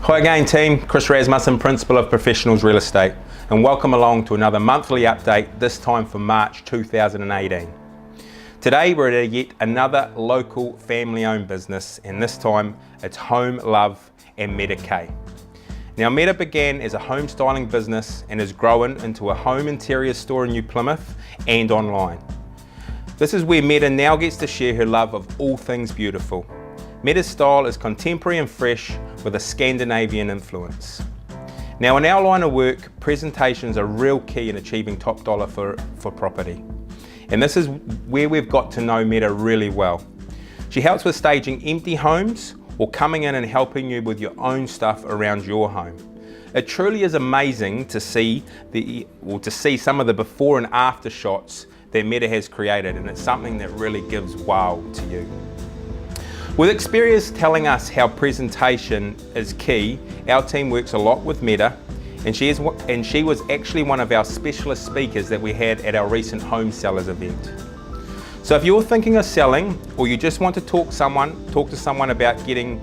Hi again team, Kris Rasmussen, Principal of Professionals Real Estate, and welcome along to another monthly update, this time for March 2018. Today we're at yet another local family-owned business, and this time it's Home Love and Meta K. Now Meta began as a home styling business and has grown into a home interior store in New Plymouth and online. This is where Meta now gets to share her love of all things beautiful. Meta's style is contemporary and fresh with a Scandinavian influence. Now in our line of work, presentations are real key in achieving top dollar for property. And this is where we've got to know Meta really well. She helps with staging empty homes or coming in and helping you with your own stuff around your home. It truly is amazing to see some of the before and after shots that Meta has created, and it's something that really gives wow to you. With experience telling us how presentation is key, our team works a lot with Meta, and she was actually one of our specialist speakers that we had at our recent home sellers event. So if you're thinking of selling, or you just want to talk to someone about getting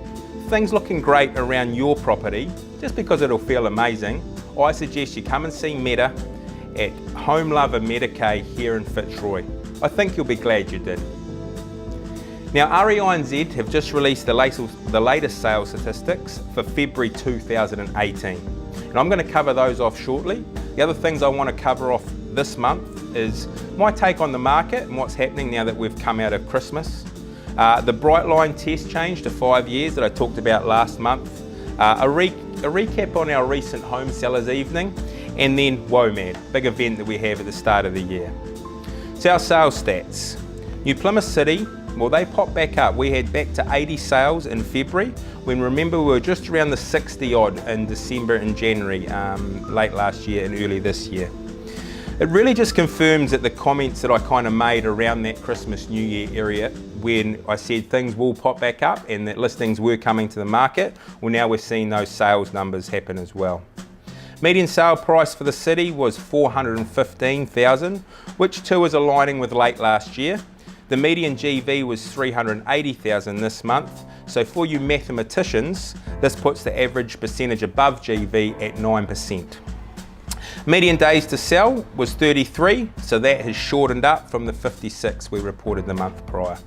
things looking great around your property, just because it'll feel amazing, I suggest you come and see Meta at Home Love and Meta K here in Fitzroy. I think you'll be glad you did. Now REI have just released the latest sales statistics for February 2018, and I'm going to cover those off shortly. The other things I want to cover off this month is my take on the market and what's happening now that we've come out of Christmas, the Bright Line test change to 5 years that I talked about last month, a recap on our recent home sellers evening, and then WOMAD, big event that we have at the start of the year. So our sales stats. New Plymouth City, well, they popped back up. We had back to 80 sales in February, when remember we were just around the 60 odd in December and January, late last year and early this year. It really just confirms that the comments that I kind of made around that Christmas New Year area, when I said things will pop back up and that listings were coming to the market, well now we're seeing those sales numbers happen as well. Median sale price for the city was $415,000, which too is aligning with late last year. The median GV was $380,000 this month, so for you mathematicians, this puts the average percentage above GV at 9%. Median days to sell was 33, so that has shortened up from the 56 we reported the month prior.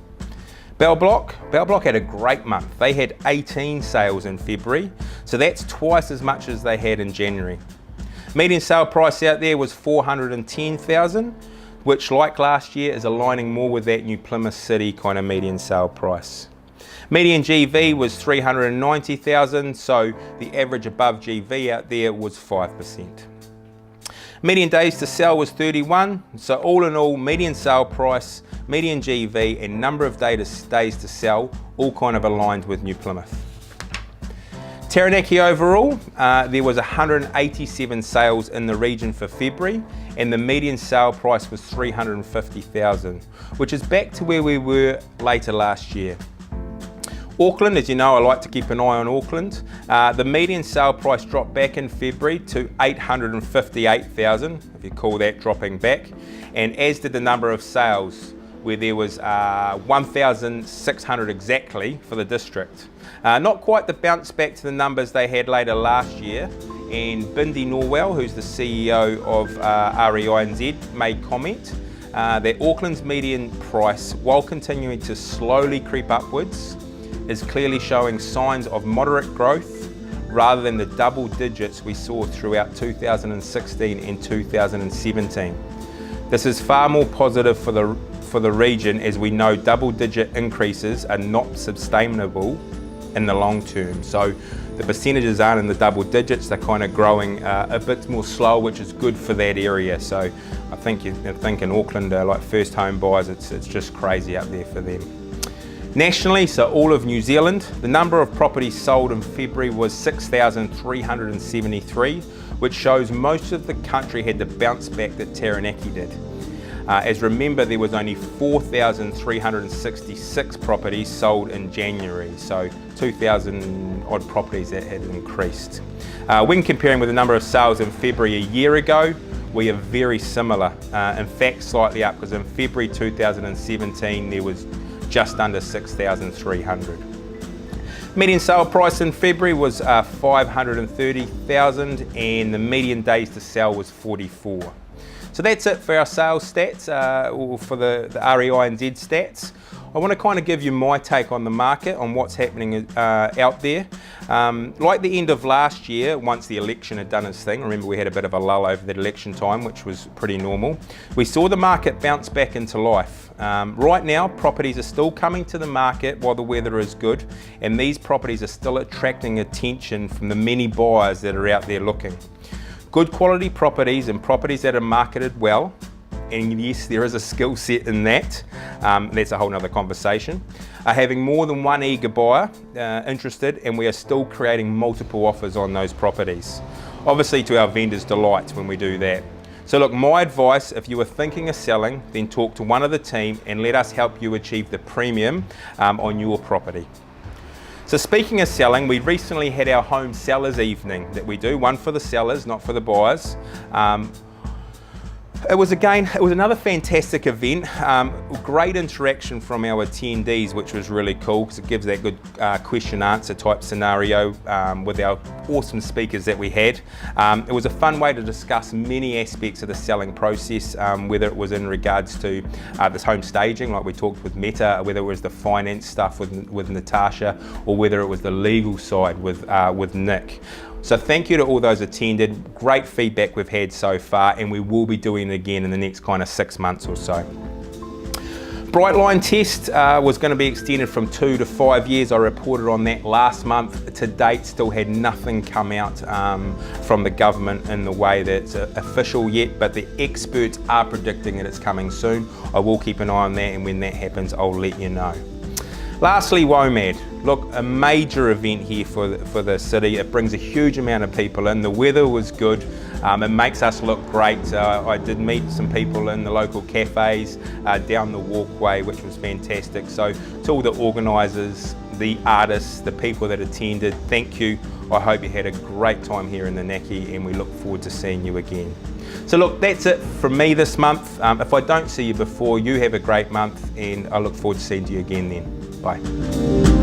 Bell Block had a great month. They had 18 sales in February, so that's twice as much as they had in January. Median sale price out there was $410,000, which like last year is aligning more with that New Plymouth City kind of median sale price. Median GV was $390,000, so the average above GV out there was 5%. Median days to sell was 31, so all in all, median sale price, median GV and number of days to sell all kind of aligned with New Plymouth. Taranaki overall, there was 187 sales in the region for February, and the median sale price was $350,000, which is back to where we were later last year. Auckland, as you know, I like to keep an eye on Auckland. The median sale price dropped back in February to $858,000, if you call that dropping back, and as did the number of sales, where there was 1,600 exactly for the district. Not quite the bounce back to the numbers they had later last year, and Bindi Norwell, who's the CEO of REI made comment that Auckland's median price, while continuing to slowly creep upwards, is clearly showing signs of moderate growth rather than the double digits we saw throughout 2016 and 2017. This is far more positive for the region, as we know double-digit increases are not sustainable in the long term. So the percentages aren't in the double digits, they're kind of growing a bit more slow, which is good for that area. So I think in Auckland, like first home buyers, it's just crazy up there for them. Nationally, so all of New Zealand, the number of properties sold in February was 6,373, which shows most of the country had the bounce back that Taranaki did. As remember, there was only 4,366 properties sold in January, so 2,000 odd properties that had increased. When comparing with the number of sales in February a year ago, we are very similar. In fact, slightly up, because in February 2017 there was just under 6,300. Median sale price in February was 530,000 and the median days to sell was 44. So that's it for our sales stats, or for the REI and Z stats. I want to kind of give you my take on the market, on what's happening out there. Like the end of last year, once the election had done its thing, remember we had a bit of a lull over that election time, which was pretty normal. We saw the market bounce back into life. Right now, properties are still coming to the market while the weather is good, and these properties are still attracting attention from the many buyers that are out there looking. Good quality properties and properties that are marketed well, and yes, there is a skill set in that, that's a whole nother conversation, are having more than one eager buyer interested, and we are still creating multiple offers on those properties. Obviously to our vendors' delight when we do that. So look, my advice, if you are thinking of selling, then talk to one of the team and let us help you achieve the premium on your property. So speaking of selling, we recently had our home sellers evening that we do, one for the sellers, not for the buyers. It was another fantastic event, great interaction from our attendees, which was really cool because it gives that good question answer type scenario with our awesome speakers that we had. It was a fun way to discuss many aspects of the selling process, whether it was in regards to this home staging, like we talked with Meta, whether it was the finance stuff with Natasha, or whether it was the legal side with Nick. So thank you to all those attended. Great feedback we've had so far, and we will be doing it again in the next kind of 6 months or so. Bright line test was going to be extended from 2 to 5 years. I reported on that last month. To date, still had nothing come out from the government in the way that's official yet, but the experts are predicting that it's coming soon. I will keep an eye on that, and when that happens, I'll let you know. Lastly, WOMAD. Look, a major event here for the city. It brings a huge amount of people in. The weather was good. It makes us look great. I did meet some people in the local cafes down the walkway, which was fantastic. So to all the organisers, the artists, the people that attended, thank you. I hope you had a great time here in the Naki, and we look forward to seeing you again. So look, that's it from me this month. If I don't see you before, you have a great month, and I look forward to seeing you again then. Bye.